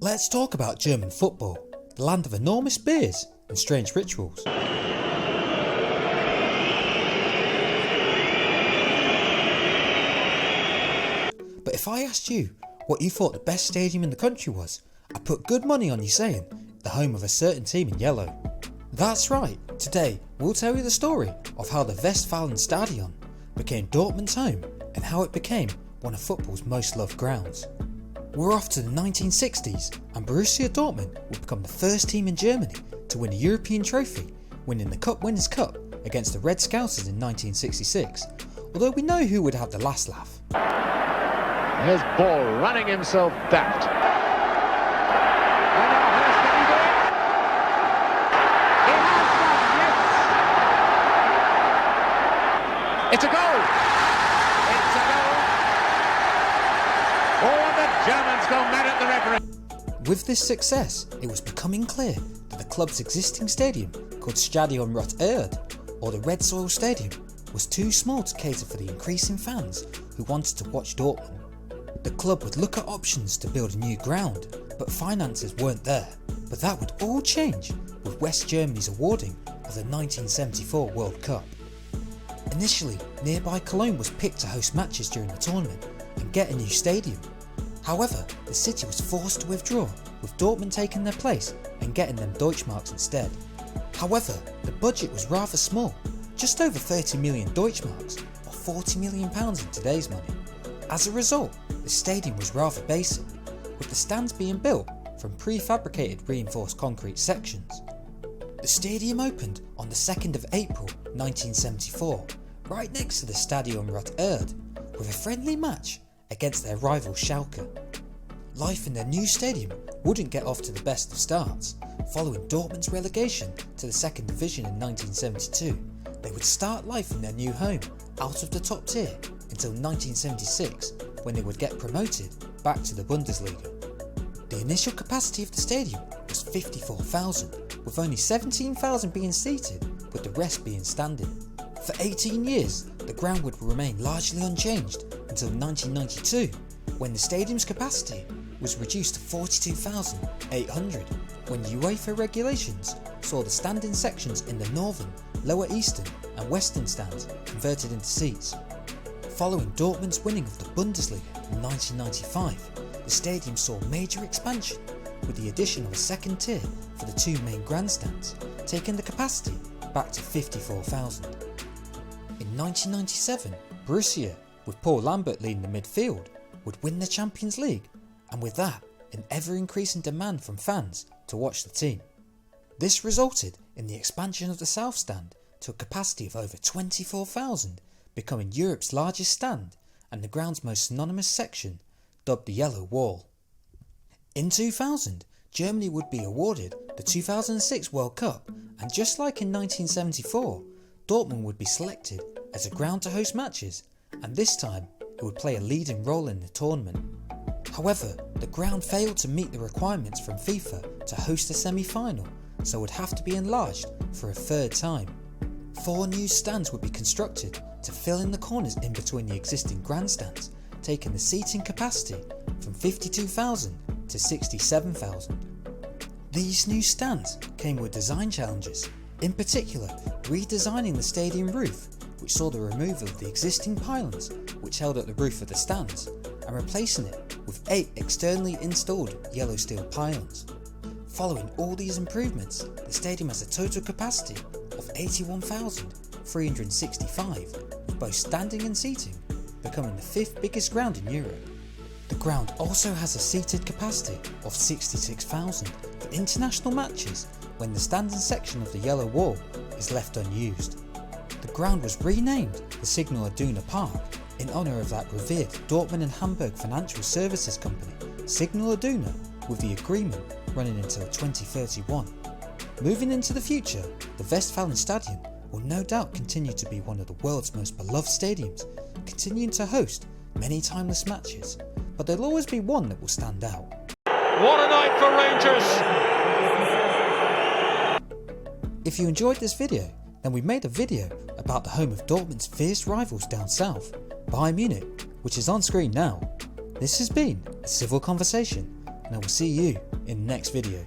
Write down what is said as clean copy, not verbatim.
Let's talk about German football, the land of enormous beers and strange rituals. But if I asked you what you thought the best stadium in the country was, I'd put good money on you saying the home of a certain team in yellow. That's right, today we'll tell you the story of how the Westfalenstadion became Dortmund's home and how it became one of football's most loved grounds. We're off to the 1960s and Borussia Dortmund would become the first team in Germany to win a European trophy, winning the Cup Winners' Cup against the Red Scousers in 1966, although we know who would have the last laugh. Here's Ball running himself back. It's a goal! It's a goal! Oh, and the Germans go mad at the referee! With this success, it was becoming clear that the club's existing stadium, called Stadion Rot Erd, or the Red Soil Stadium, was too small to cater for the increasing fans who wanted to watch Dortmund. The club would look at options to build a new ground, but finances weren't there. But that would all change with West Germany's awarding of the 1974 World Cup. Initially, nearby Cologne was picked to host matches during the tournament and get a new stadium. However, the city was forced to withdraw, with Dortmund taking their place and getting them Deutschmarks instead. However, the budget was rather small, just over 30 million Deutschmarks, or £40 million in today's money. As a result, the stadium was rather basic, with the stands being built from prefabricated reinforced concrete sections. The stadium opened on the 2nd of April 1974, right next to the Stadion Rot Erd, with a friendly match against their rival Schalke. Life in their new stadium wouldn't get off to the best of starts. Following Dortmund's relegation to the second division in 1972, they would start life in their new home out of the top tier until 1976, when they would get promoted back to the Bundesliga. The initial capacity of the stadium was 54,000, with only 17,000 being seated, with the rest being standing. For 18 years, the ground would remain largely unchanged until 1992, when the stadium's capacity was reduced to 42,800, when UEFA regulations saw the standing sections in the northern, lower eastern and western stands converted into seats. Following Dortmund's winning of the Bundesliga in 1995, the stadium saw major expansion with the addition of a second tier for the two main grandstands, taking the capacity back to 54,000. In 1997, Borussia, with Paul Lambert leading the midfield, would win the Champions League, and with that, an ever-increasing demand from fans to watch the team. This resulted in the expansion of the South Stand to a capacity of over 24,000, becoming Europe's largest stand and the ground's most synonymous section, dubbed the Yellow Wall. In 2000, Germany would be awarded the 2006 World Cup, and just like in 1974, Dortmund would be selected as a ground to host matches, and this time it would play a leading role in the tournament. However, the ground failed to meet the requirements from FIFA to host a semi-final, so would have to be enlarged for a third time. 4 new stands would be constructed to fill in the corners in between the existing grandstands, taking the seating capacity from 52,000 to 67,000. These new stands came with design challenges, in particular redesigning the stadium roof, which saw the removal of the existing pylons which held up the roof of the stands, and replacing it with 8 externally installed yellow steel pylons. Following all these improvements, the stadium has a total capacity of 81,365, with both standing and seating, becoming the 5th biggest ground in Europe. The ground also has a seated capacity of 66,000 for international matches when the standing section of the Yellow Wall is left unused. The ground was renamed the Signal Iduna Park in honour of that revered Dortmund and Hamburg financial services company, Signal Iduna, with the agreement running until 2031. Moving into the future, the Westfalenstadion will no doubt continue to be one of the world's most beloved stadiums, continuing to host many timeless matches, but there'll always be one that will stand out. What a night for Rangers! If you enjoyed this video, then we made a video about the home of Dortmund's fierce rivals down south, Bayern Munich, which is on screen now. This has been a civil conversation, and I will see you in the next video.